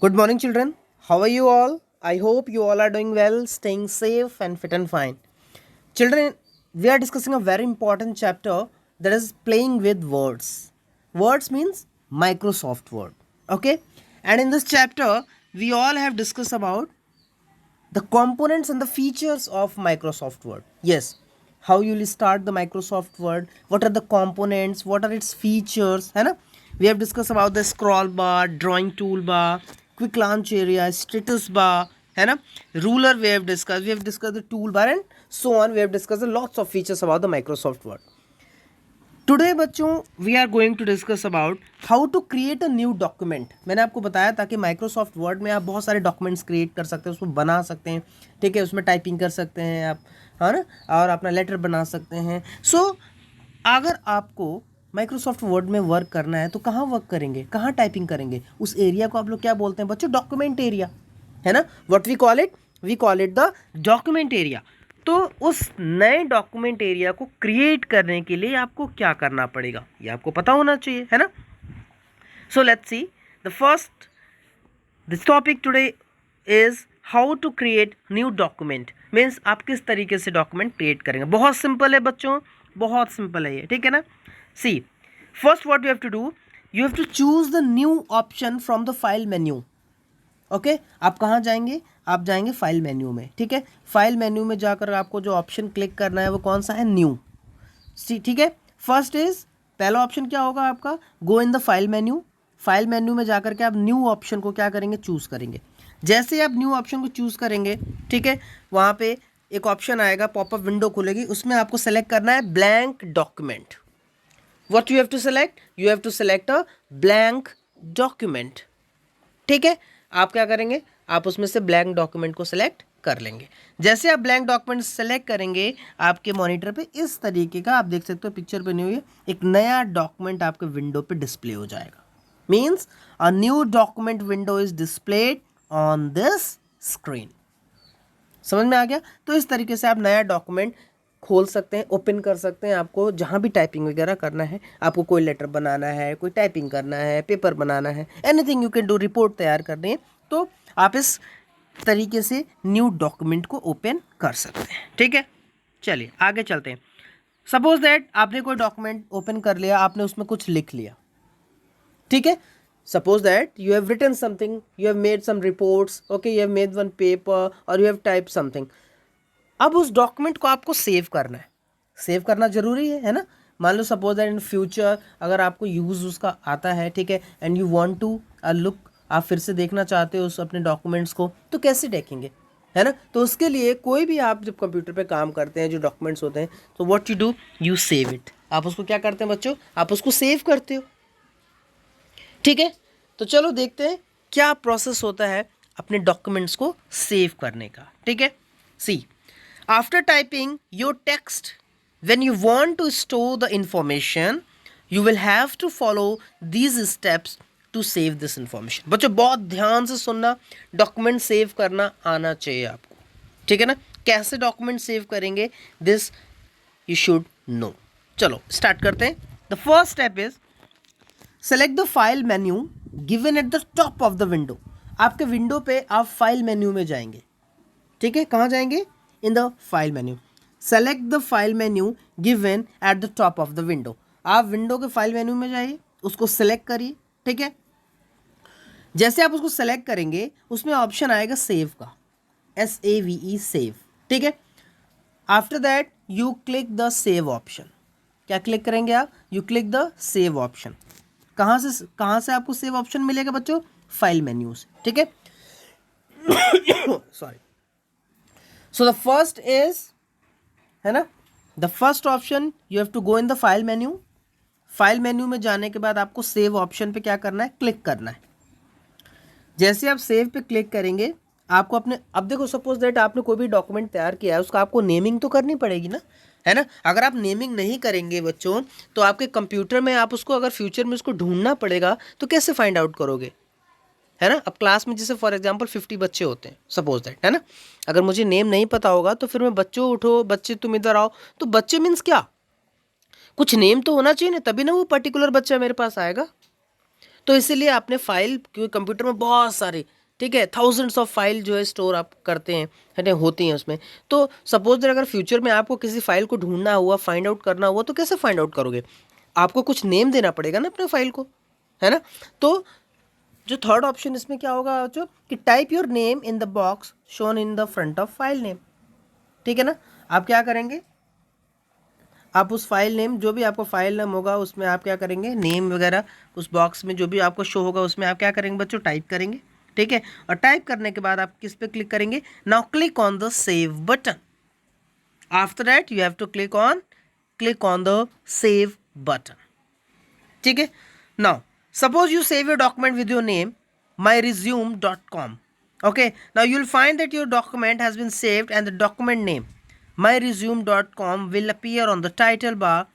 Good morning, children. How are you all? I hope you all are doing well, staying safe and fit and fine. Children, we are discussing a very important chapter that is playing with words. Words means Microsoft Word. Okay? And in this chapter, we all have discussed about the components and the features of Microsoft Word. Yes, how you will start the Microsoft Word, what are the components, what are its features, है ना? We have discussed about the scroll bar, drawing toolbar, quick launch area, status bar, है ना? Ruler we have discussed the toolbar and so on. We have discussed lots of features about the Microsoft Word. Today बच्चों we are going to discuss about how to create a new document. मैंने आपको बताया था कि Microsoft word में आप बहुत सारे डॉक्यूमेंट्स क्रिएट कर सकते हैं, उसको बना सकते हैं. ठीक है, उसमें टाइपिंग कर सकते हैं आप, है ना, और अपना लेटर बना सकते हैं. अगर आपको माइक्रोसॉफ्ट वर्ड में वर्क करना है तो कहाँ वर्क करेंगे, कहाँ टाइपिंग करेंगे? उस एरिया को आप लोग क्या बोलते हैं बच्चों? डॉक्यूमेंट एरिया, है ना. What we call it the document area. तो उस नए डॉक्यूमेंट एरिया को क्रिएट करने के लिए आपको क्या करना पड़ेगा, ये आपको पता होना चाहिए, है ना. So let's see the first this topic today is how to create new document. Means आप किस तरीके से डॉक्यूमेंट क्रिएट करेंगे. बहुत सिंपल है बच्चों, बहुत सिंपल है ये, ठीक है ना. See first what you have to do, you have to choose the new option from the file menu. Okay, आप कहाँ जाएंगे? आप जाएंगे फाइल मेन्यू में. ठीक है, फाइल मेन्यू में जाकर आपको जो ऑप्शन क्लिक करना है वो कौन सा है? न्यू. ठीक है, फर्स्ट इज, पहला ऑप्शन क्या होगा आपका? Go in the file menu. File menu में जाकर के आप न्यू ऑप्शन को क्या करेंगे? चूज़ करेंगे. जैसे आप न्यू ऑप्शन को चूज़ करेंगे, ठीक है, वहाँ पे एक ऑप्शन आएगा, पॉपअप विंडो खुलेगी, उसमें आपको सेलेक्ट करना है blank document. What you have to select? You have to select a blank document. ठीक है, आप क्या करेंगे? आप उसमें से ब्लैंक डॉक्यूमेंट को सिलेक्ट कर लेंगे. जैसे आप ब्लैंक डॉक्यूमेंट सेलेक्ट करेंगे, आपके मॉनिटर पे इस तरीके का, आप देख सकते हो पिक्चर पे नहीं हुई है, एक नया डॉक्यूमेंट आपके विंडो पे डिस्प्ले हो जाएगा. Means a new document window is displayed on this screen. समझ में आ गया? तो इस तरीके से आप नया डॉक्यूमेंट खोल सकते हैं, ओपन कर सकते हैं. आपको जहाँ भी टाइपिंग वगैरह करना है, आपको कोई लेटर बनाना है, कोई टाइपिंग करना है, पेपर बनाना है, anything you can do, report तैयार करनी है, तो आप इस तरीके से न्यू डॉक्यूमेंट को ओपन कर सकते हैं. ठीक है, चलिए आगे चलते हैं. सपोज दैट आपने कोई डॉक्यूमेंट ओपन कर लिया, आपने उसमें कुछ लिख लिया. ठीक है, suppose that you have written something, you have made some reports, okay, you have made one paper or you have typed something. अब उस डॉक्यूमेंट को आपको सेव करना है. सेव करना जरूरी है ना. मान लो सपोज दैट इन फ्यूचर अगर आपको यूज़ उसका आता है, ठीक है, and you want to look, आप फिर से देखना चाहते हो उस अपने डॉक्यूमेंट्स को, तो कैसे देखेंगे, है ना. तो उसके लिए कोई भी आप जब कंप्यूटर पे काम करते हैं, जो डॉक्यूमेंट्स होते हैं, तो what you do, you save it. आप उसको क्या करते हैं बच्चों? आप उसको सेव करते हो. ठीक है, तो चलो देखते हैं क्या प्रोसेस होता है अपने डॉक्यूमेंट्स को सेव करने का. ठीक है, see after typing your text, when you want to store the information, you will have to follow these steps to save this information. बच्चों बहुत ध्यान से सुनना, डॉक्यूमेंट सेव करना आना चाहिए आपको. ठीक है ना. कैसे डॉक्यूमेंट सेव करेंगे, दिस यू शुड नो. चलो स्टार्ट करते हैं. The first step is select the file menu given at the top of the window. आपके विंडो पे आप फाइल मेन्यू में जाएंगे. ठीक है, कहाँ जाएंगे? इन the file menu. Select the file menu given at the top of the window. आप विंडो के फाइल मेन्यू में जाइए, उसको सेलेक्ट करिए. ठीक है, जैसे आप उसको सेलेक्ट करेंगे, उसमें ऑप्शन आएगा सेव का, SAVE सेव. ठीक है, after that you click the save option. क्या क्लिक करेंगे आप? You click the save option. कहाँ से आपको सेव ऑप्शन मिलेगा बच्चों? फाइल मेन्यू से. ठीक है, sorry. So the first is, है ना, the first option, you have to go in the file menu. File menu में जाने के बाद आपको सेव ऑप्शन पे क्या करना है? क्लिक करना है. जैसे आप सेव पे क्लिक करेंगे, आपको अपने, अब देखो सपोज दैट आपने कोई भी डॉक्यूमेंट तैयार किया है, उसका आपको नेमिंग तो करनी पड़ेगी ना, है ना. अगर आप नेमिंग नहीं करेंगे बच्चों, तो आपके कंप्यूटर में आप उसको, अगर फ्यूचर में उसको ढूंढना पड़ेगा, तो कैसे फाइंड आउट करोगे, है ना. अब क्लास में जैसे फॉर एग्जांपल 50 बच्चे होते हैं, सपोज दैट, है ना. अगर मुझे नेम नहीं पता होगा, तो फिर मैं बच्चों उठो, बच्चे तुम इधर आओ, तो बच्चे मीन्स क्या, कुछ नेम तो होना चाहिए ना, तभी ना वो पर्टिकुलर बच्चा मेरे पास आएगा. तो इसीलिए आपने फाइल, क्योंकि कंप्यूटर में बहुत सारे, ठीक है, थाउजेंड्स ऑफ फाइल जो है स्टोर आप करते हैं, है ना, होती हैं उसमें। तो सपोज अगर फ्यूचर में आपको किसी फाइल को ढूंढना हुआ, फाइंड आउट करना हुआ, तो कैसे फाइंड आउट करोगे? आपको कुछ नेम देना पड़ेगा ना अपने फाइल को, है ना। तो जो थर्ड ऑप्शन इसमें क्या होगा जो, कि type your name in the box shown in the front of file name, ठीक है ना। आप क्या करेंगे, आप उस फाइल नेम, जो भी आपको फाइल नेम होगा उसमें आप क्या करेंगे, नेम वगैरह उस बॉक्स में जो भी आपको शो होगा उसमें आप क्या करेंगे बच्चों, टाइप करेंगे, ठीक है। और टाइप करने के बाद आप किस पे क्लिक करेंगे, now click on the save button. After that you have to click on the save button, ठीक है। Now suppose you save your document with your name myresume.com. okay, now you'll find that your document has been saved and the document name myresume.com will appear on the title bar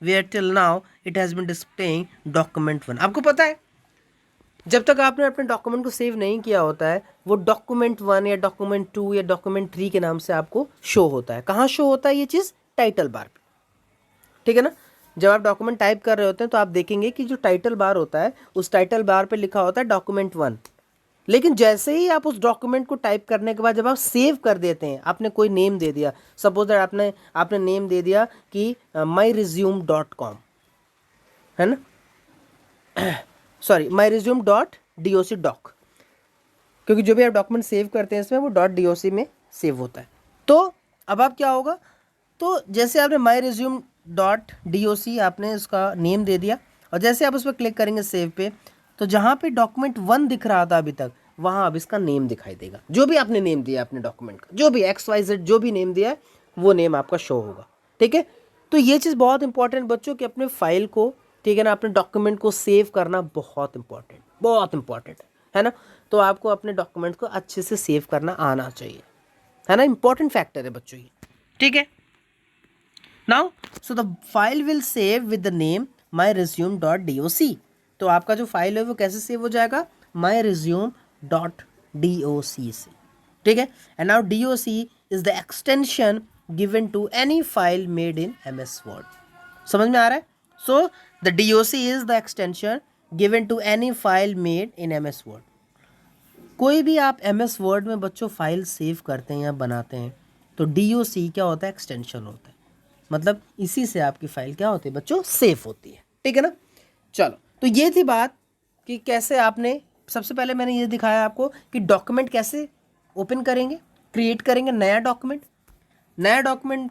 where till now it has been displaying document 1. आपको पता है जब तक आपने अपने document को save नहीं किया होता है, वो डॉक्यूमेंट 1 या डॉक्यूमेंट 2 या डॉक्यूमेंट 3 के नाम से आपको शो होता है। कहाँ शो होता है ये चीज़? टाइटल बार पे, ठीक है ना। जब आप डॉक्यूमेंट टाइप कर रहे होते हैं तो आप देखेंगे कि जो टाइटल बार होता है उस टाइटल बार पे लिखा होता है डॉक्यूमेंट 1। लेकिन जैसे ही आप उस डॉक्यूमेंट को टाइप करने के बाद जब आप सेव कर देते हैं, आपने कोई नेम दे दिया, सपोज दैट आपने नेम दे दिया कि myresume.com, है ना, सॉरी myresume.doc, क्योंकि जो भी आप डॉक्यूमेंट सेव करते हैं इसमें वो .doc में सेव होता है। तो अब आप क्या होगा, तो जैसे आपने myresume.doc आपने उसका नेम दे दिया और जैसे आप उस पर क्लिक करेंगे सेव पे, तो जहाँ पे डॉक्यूमेंट 1 दिख रहा था अभी तक, वहाँ अब इसका नेम दिखाई देगा। जो भी आपने नेम दिया अपने डॉक्यूमेंट का, जो भी XYZ जो भी नेम दिया है वो नेम आपका शो होगा, ठीक है। तो ये चीज़ बहुत इंपॉर्टेंट बच्चों कि अपने फाइल को, ठीक है ना, अपने डॉक्यूमेंट को सेव करना बहुत इंपॉर्टेंट है ना। तो आपको अपने डॉक्यूमेंट को अच्छे से सेव करना आना चाहिए, है ना, इंपॉर्टेंट फैक्टर है बच्चों ये, ठीक है। Now so the file will save with the name myresume.doc। तो आपका जो फाइल है वो कैसे सेव हो जाएगा, myresume.doc से, ठीक है। And now doc is the extension given to any file made in MS Word। समझ में आ रहा है? So the doc is the extension given to any file made in MS Word। कोई भी आप MS Word में बच्चों फाइल सेव करते हैं या बनाते हैं तो doc क्या होता है, एक्सटेंशन होता है। मतलब इसी से आपकी फाइल क्या होती है बच्चों, सेव होती है, ठीक है ना। चलो, तो ये थी बात कि कैसे आपने, सबसे पहले मैंने ये दिखाया आपको कि डॉक्यूमेंट कैसे ओपन करेंगे, क्रिएट करेंगे नया डॉक्यूमेंट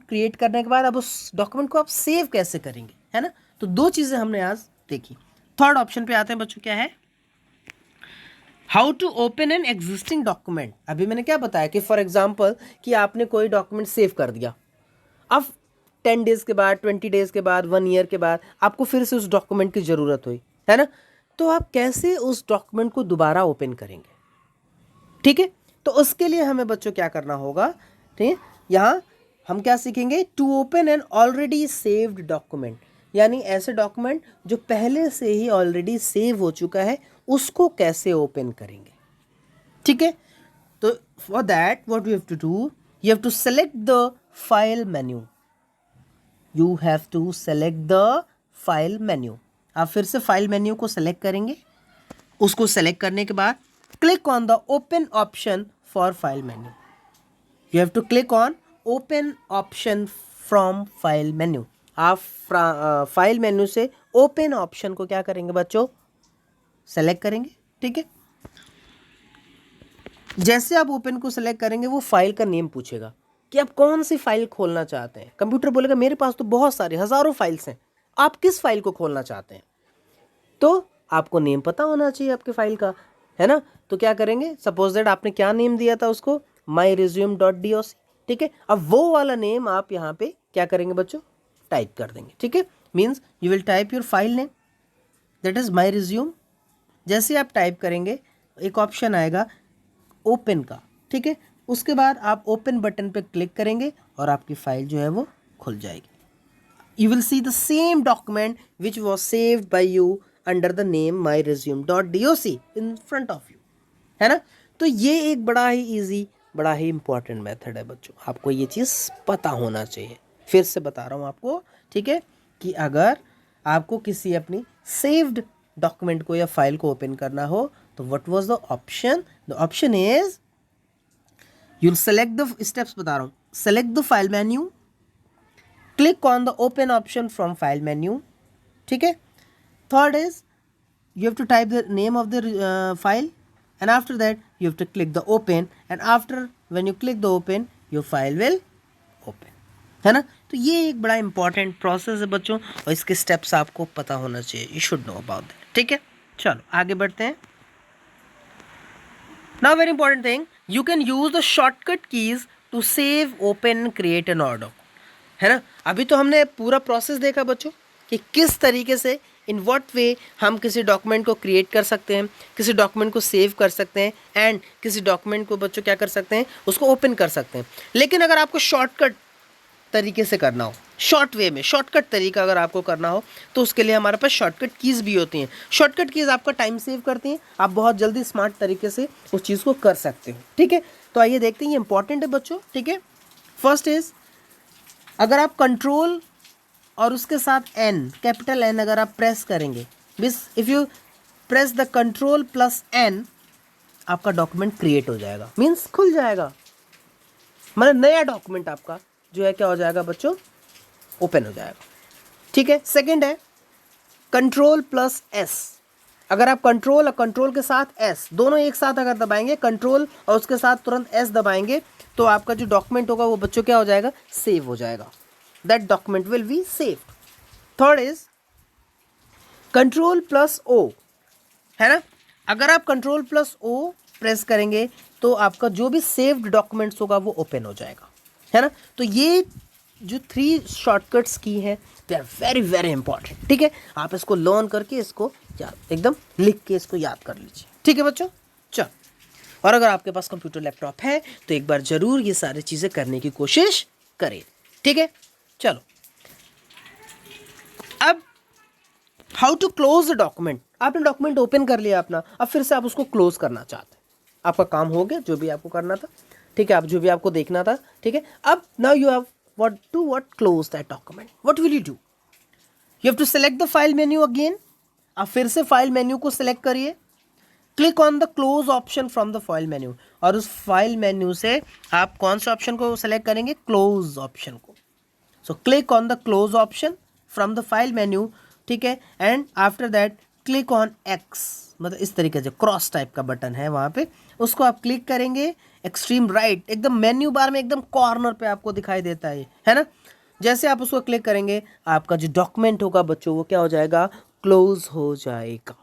क्रिएट करने के बाद अब उस डॉक्यूमेंट को आप सेव कैसे करेंगे, है ना। तो दो चीज़ें हमने आज देखी। थर्ड ऑप्शन पे आते हैं बच्चों, क्या है, how to open an existing document. अभी मैंने क्या बताया कि फॉर एग्जाम्पल कि आपने कोई डॉक्यूमेंट सेव कर दिया, अब 10 डेज़ के बाद, 20 डेज़ के बाद, 1 ईयर के बाद आपको फिर से उस डॉक्यूमेंट की ज़रूरत हुई, है ना। तो आप कैसे उस डॉक्यूमेंट को दोबारा ओपन करेंगे, ठीक है। तो उसके लिए हमें बच्चों क्या करना होगा, ठीक है, यहाँ हम क्या सीखेंगे, to open an already saved document, यानी ऐसे डॉक्यूमेंट जो पहले से ही ऑलरेडी सेव हो चुका है उसको कैसे ओपन करेंगे, ठीक है। तो for that what you have to do, you have to select the file menu, you have to select the file menu. आप फिर से फाइल मेन्यू को सेलेक्ट करेंगे, उसको सेलेक्ट करने के बाद click on the open option for file menu. You have to click on open option from file menu. आप फाइल मेन्यू से ओपन ऑप्शन को क्या करेंगे बच्चों, सेलेक्ट करेंगे, ठीक है। जैसे आप ओपन को सेलेक्ट करेंगे वो फाइल का नेम पूछेगा कि आप कौन सी फाइल खोलना चाहते हैं। कंप्यूटर बोलेगा मेरे पास तो बहुत सारे हज़ारों फाइल्स हैं, आप किस फाइल को खोलना चाहते हैं। तो आपको नेम पता होना चाहिए आपके फाइल का, है ना। तो क्या करेंगे, सपोज दैट आपने क्या नेम दिया था उसको, myresume.doc, ठीक है। अब वो वाला नेम आप यहाँ पे क्या करेंगे बच्चों, टाइप कर देंगे, ठीक है। Means you will type your file name that is myresume। जैसे आप टाइप करेंगे एक ऑप्शन आएगा ओपन का, ठीक है। उसके बाद आप ओपन बटन पे क्लिक करेंगे और आपकी फाइल जो है वो खुल जाएगी। You will see the same document which was saved by you under the name myresume.doc in front of you, है ना। तो ये एक बड़ा ही इजी, बड़ा ही इंपॉर्टेंट मेथड है बच्चों, आपको ये चीज़ पता होना चाहिए। फिर से बता रहा हूँ आपको, ठीक है, कि अगर आपको किसी अपनी सेव्ड डॉक्यूमेंट को या फाइल को ओपन करना हो तो what was the option? The option is you'll select the steps बता रहा हूँ. Select the file menu, click on the open option from file menu. ठीक है. Third is you have to type the name of the file, and after that you have to click the open, and after when you click the open your file will open. है ना. तो ये एक बड़ा important process है बच्चों, और इसके स्टेप्स आपको पता होना चाहिए. You should know about that. ठीक है, चलो आगे बढ़ते हैं. Now very important thing, you can use the shortcut keys to save, open, create an order. है ना. अभी तो हमने पूरा प्रोसेस देखा बच्चों कि किस तरीके से इन व्हाट वे हम किसी डॉक्यूमेंट को क्रिएट कर सकते हैं, किसी डॉक्यूमेंट को सेव कर सकते हैं, एंड किसी डॉक्यूमेंट को बच्चों क्या कर सकते हैं, उसको ओपन कर सकते हैं. लेकिन अगर आपको शॉर्टकट तरीके से करना हो, शॉर्ट वे में शॉर्टकट तरीका अगर आपको करना हो, तो उसके लिए हमारे पास शॉर्टकट कीज़ भी होती हैं. शॉर्टकट कीज़ आपका टाइम सेव करती हैं, आप बहुत जल्दी स्मार्ट तरीके से उस चीज़ को कर सकते हो. ठीक है, तो आइए देखते हैं, ये इंपॉर्टेंट है बच्चों. ठीक है, फर्स्ट इज अगर आप कंट्रोल और उसके साथ एन, कैपिटल एन अगर आप प्रेस करेंगे, means if you press the control plus N, आपका डॉक्यूमेंट क्रिएट हो जाएगा, मीन्स खुल जाएगा, मतलब नया डॉक्यूमेंट आपका जो है क्या हो जाएगा बच्चों, ओपन हो जाएगा. ठीक है. सेकंड है कंट्रोल प्लस एस. अगर आप कंट्रोल और कंट्रोल के साथ एस दोनों एक साथ अगर दबाएंगे, कंट्रोल और उसके साथ तुरंत एस दबाएंगे, तो आपका जो डॉक्यूमेंट होगा वो बच्चों क्या हो जाएगा, सेव हो जाएगा. That document will be saved. Third is control plus O. है ना. अगर आप कंट्रोल प्लस ओ प्रेस करेंगे तो आपका जो भी सेव्ड डॉक्यूमेंट्स होगा वो ओपन हो जाएगा. है ना. तो ये जो 3 शॉर्टकट्स की हैं they are very very important. ठीक है, आप इसको लर्न करके इसको याद एकदम लिख के इसको याद कर लीजिए. ठीक है बच्चों, चलो. और अगर आपके पास कंप्यूटर लैपटॉप है तो एक बार ज़रूर ये सारी चीज़ें करने की कोशिश करें. ठीक है, चलो. अब how to close the document. आपने डॉक्यूमेंट ओपन कर लिया अपना, अब फिर से आप उसको क्लोज करना चाहते हैं. आपका काम हो गया जो भी आपको करना था. ठीक है, आप जो भी आपको देखना था. ठीक है, अब now you have what close that document. What will you do? You have to select the file menu again. आप फिर से फाइल मेन्यू को सिलेक्ट करिए. Click on the close option from the file menu, और उस file menu से आप कौन से ऑप्शन को सेलेक्ट करेंगे, क्लोज ऑप्शन को. So click on the close option from the file menu. ठीक है, and after that click on x, मतलब इस तरीके से क्रॉस टाइप का बटन है वहाँ पे, उसको आप क्लिक करेंगे. एक्सट्रीम राइट एकदम मेन्यू बार में एकदम कॉर्नर पे आपको दिखाई देता है ना. जैसे आप उसको क्लिक करेंगे आपका जो डॉक्यूमेंट होगा बच्चों वो क्या हो जाएगा, क्लोज हो जाएगा.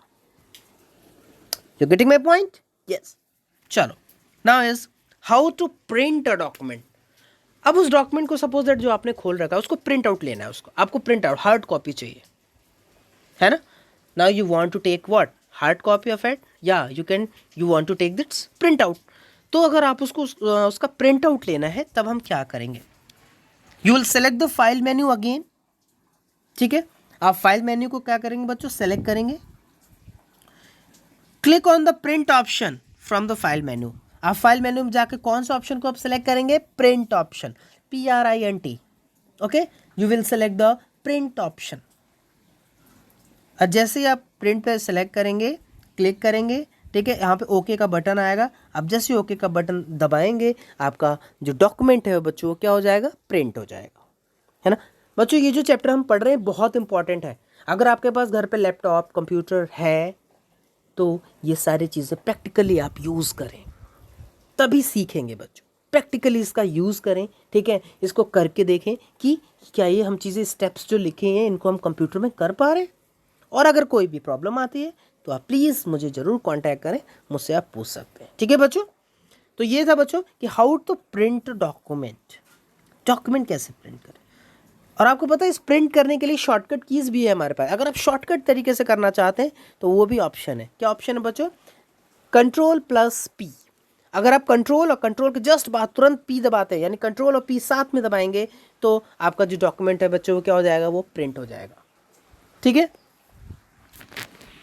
You getting my point? Yes. चलो, now is how to print a document. अब उस डॉक्यूमेंट को सपोज दैट जो आपने खोल रखा है उसको प्रिंट आउट लेना है. उसको आपको प्रिंट आउट हार्ड कॉपी चाहिए, है ना. Now you want to take what, hard copy of it, या you want to take its print out. तो अगर आप उसको उसका प्रिंट आउट लेना है तब हम क्या करेंगे, you will select the file menu again. ठीक है, आप फाइल मेन्यू को क्या करेंगे बच्चों, सेलेक्ट करेंगे. Click on the print option from the file menu. आप फाइल मेन्यू में जाके कौन सा ऑप्शन को आप सेलेक्ट करेंगे, print option, PRINT. Okay, you will select the print option. और जैसे ही आप प्रिंट पे सेलेक्ट करेंगे, क्लिक करेंगे, ठीक है, यहाँ पे ओके का बटन आएगा. अब जैसे ओके का बटन दबाएंगे आपका जो डॉक्यूमेंट है बच्चों वो क्या हो जाएगा, प्रिंट हो जाएगा. है ना बच्चों. ये जो चैप्टर हम पढ़ रहे हैं बहुत इंपॉर्टेंट है. अगर आपके पास घर पे लैपटॉप कंप्यूटर है तो ये सारी चीज़ें प्रैक्टिकली आप यूज़ करें, तभी सीखेंगे बच्चों. प्रैक्टिकली इसका यूज़ करें. ठीक है, इसको करके देखें कि क्या ये हम चीज़ें स्टेप्स जो लिखे हैं इनको हम कंप्यूटर में कर पा रहे हैं. और अगर कोई भी प्रॉब्लम आती है तो आप प्लीज़ मुझे ज़रूर कांटेक्ट करें, मुझसे आप पूछ सकते हैं. ठीक है बच्चों. तो ये था बच्चों कि how to print document, document कैसे प्रिंट करें. और आपको पता है इस प्रिंट करने के लिए शॉर्टकट कीज़ भी है हमारे पास. अगर आप शॉर्टकट तरीके से करना चाहते हैं तो वो भी ऑप्शन है. क्या ऑप्शन है बच्चों, कंट्रोल प्लस P. अगर आप कंट्रोल और कंट्रोल के जस्ट बाद तुरंत P दबाते हैं, यानी कंट्रोल और P साथ में दबाएंगे, तो आपका जो डॉक्यूमेंट है बच्चों वो क्या हो जाएगा, वो प्रिंट हो जाएगा. ठीक है.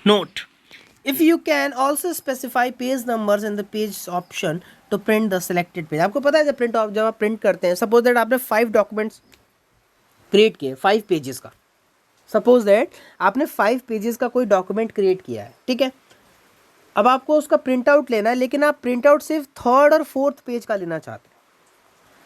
Note, if you can also specify page numbers in the page option to print the selected page. आपको पता है जब आप प्रिंट करते हैं, सपोज दैट आपने 5 डॉक्यूमेंट्स क्रिएट किए 5 पेजेस का, सपोज दैट आपने 5 पेजेस का कोई डॉक्यूमेंट क्रिएट किया है, ठीक है। अब आपको उसका प्रिंट आउट लेना है, लेकिन आप प्रिंट आउट सिर्फ 3rd और 4th पेज का लेना चाहते हैं।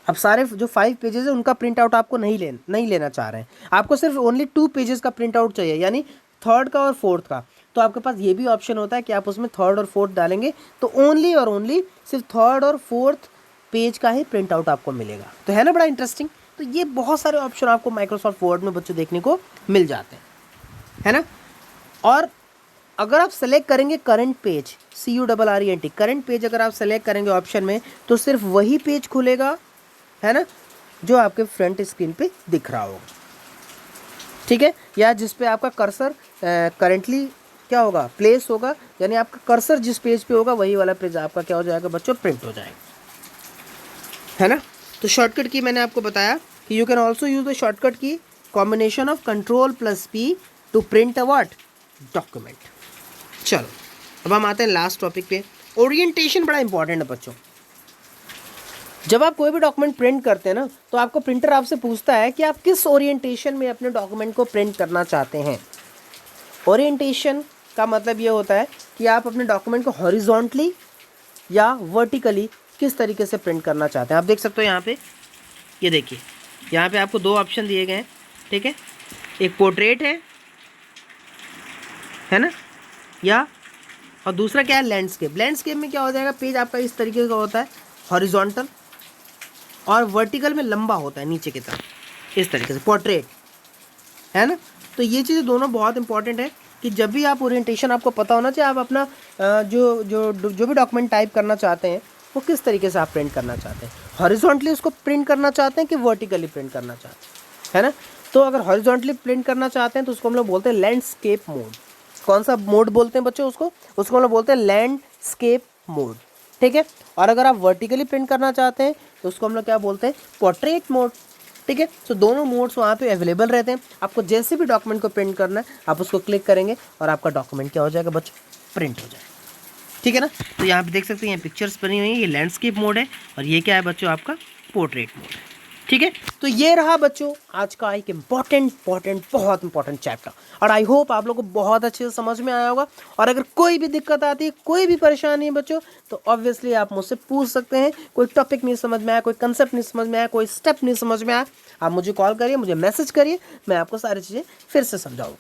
अब सारे जो 5 पेजेस है उनका प्रिंट आउट आपको नहीं लेना चाह रहे हैं, आपको सिर्फ ओनली 2 पेजेस का प्रिंट आउट चाहिए, यानी 3rd का और 4th का। तो आपके पास ये भी ऑप्शन होता है कि आप उसमें 3rd और 4th डालेंगे तो ओनली और ओनली सिर्फ 3rd और 4th पेज का ही प्रिंट आउट आपको मिलेगा। तो है ना बड़ा इंटरेस्टिंग। तो ये बहुत सारे ऑप्शन आपको माइक्रोसॉफ्ट वर्ड में बच्चों देखने को मिल जाते हैं, है ना। और अगर आप सेलेक्ट करेंगे current page, CURRENT current page अगर आप सेलेक्ट करेंगे ऑप्शन में, तो सिर्फ वही पेज खुलेगा, है ना, जो आपके फ्रंट स्क्रीन पे दिख रहा होगा, ठीक है, या जिस पे आपका कर्सर करेंटली क्या होगा, प्लेस होगा, यानी आपका कर्सर जिस पेज पे होगा वही वाला पेज आपका क्या हो जाएगा बच्चों, प्रिंट हो जाएगा, है ना। तो शॉर्टकट की मैंने आपको बताया कि you can also use the shortcut key combination of Ctrl+P to print a what, document. चलो अब हम आते हैं लास्ट टॉपिक पे। ओरिएंटेशन बड़ा इंपॉर्टेंट है बच्चों। जब आप कोई भी डॉक्यूमेंट प्रिंट करते हैं ना, तो आपको प्रिंटर आपसे पूछता है कि आप किस ओरिएंटेशन में अपने डॉक्यूमेंट को प्रिंट करना चाहते हैं। ओरिएंटेशन का मतलब ये होता है कि आप अपने डॉक्यूमेंट को हॉरिजॉन्टली या वर्टिकली किस तरीके से प्रिंट करना चाहते हैं। आप देख सकते हो यहाँ पे, ये देखिए यहाँ पे आपको 2 ऑप्शन दिए गए हैं, ठीक है। एक पोर्ट्रेट है ना, या और दूसरा क्या है, लैंडस्केप। लैंडस्केप में क्या हो जाएगा, पेज आपका इस तरीके का होता है हॉरिजॉन्टल, और वर्टिकल में लंबा होता है नीचे की तरफ इस तरीके से, पोर्ट्रेट, है ना। तो ये चीज़ें दोनों बहुत इंपॉर्टेंट है कि जब भी आप ओरिएंटेशन आपको पता होना चाहिए, आप अपना जो भी डॉक्यूमेंट टाइप करना चाहते हैं वो किस तरीके से आप प्रिंट करना चाहते हैं, हॉरिजॉन्टली उसको प्रिंट करना चाहते हैं कि वर्टिकली प्रिंट करना चाहते हैं, है ना। तो अगर हॉरिजॉन्टली प्रिंट करना चाहते हैं तो उसको हम लोग बोलते हैं लैंडस्केप मोड। कौन सा मोड बोलते हैं बच्चों, उसको हम लोग बोलते हैं लैंडस्केप मोड, ठीक है। और अगर आप वर्टिकली प्रिंट करना चाहते हैं तो उसको हम लोग क्या बोलते हैं, पोर्ट्रेट मोड, ठीक है। तो दोनों मोड्स वहाँ पे अवेलेबल रहते हैं। आपको जैसे भी डॉक्यूमेंट को प्रिंट करना है आप उसको क्लिक करेंगे और आपका डॉक्यूमेंट क्या हो जाएगा बच्चों, प्रिंट हो जाएगा, ठीक है ना। तो यहाँ पे देख सकते हैं, ये पिक्चर्स बनी हुई है, ये लैंडस्केप मोड है, और ये क्या है बच्चों, आपका पोर्ट्रेट मोड है, ठीक है। तो ये रहा बच्चों आज का एक इम्पॉर्टेंट बहुत इंपॉर्टेंट चैप्टर, और आई होप आप लोगों को बहुत अच्छे से समझ में आया होगा। और अगर कोई भी दिक्कत आती है, कोई भी परेशानी है बच्चों, तो ऑब्वियसली आप मुझसे पूछ सकते हैं। कोई टॉपिक नहीं समझ में आया, कोई कंसेप्ट नहीं समझ में आया, कोई स्टेप नहीं समझ में आया, आप मुझे कॉल करिए, मुझे मैसेज करिए, मैं आपको सारी चीज़ें फिर से समझाऊँगा,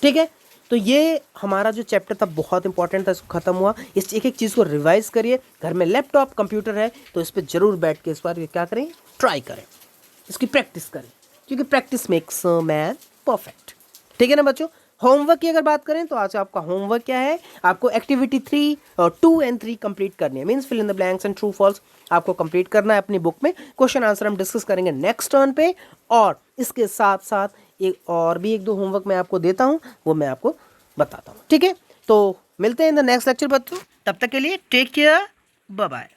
ठीक है। तो ये हमारा जो चैप्टर था बहुत इंपॉर्टेंट था, इसको ख़त्म हुआ। इस एक चीज़ को रिवाइज करिए, घर में लैपटॉप कंप्यूटर है तो इस पर ज़रूर बैठ के इस बार क्या करें, ट्राई करें, इसकी प्रैक्टिस करें, क्योंकि प्रैक्टिस मेक्स मैन परफेक्ट, ठीक है ना बच्चों। होमवर्क की अगर बात करें तो आज आपका होमवर्क क्या है, आपको एक्टिविटी 3 और 2 and 3 कंप्लीट करनी है, means fill in the blanks and true false आपको कंप्लीट करना है अपनी बुक में। क्वेश्चन आंसर हम डिस्कस करेंगे नेक्स्ट टर्न पे, और इसके साथ साथ एक दो होमवर्क मैं आपको देता हूँ, वो मैं आपको बताता हूँ, ठीक है। तो मिलते हैं इन द नेक्स्ट लेक्चर बच्चों, तब तक के लिए टेक केयर, बाय बाय।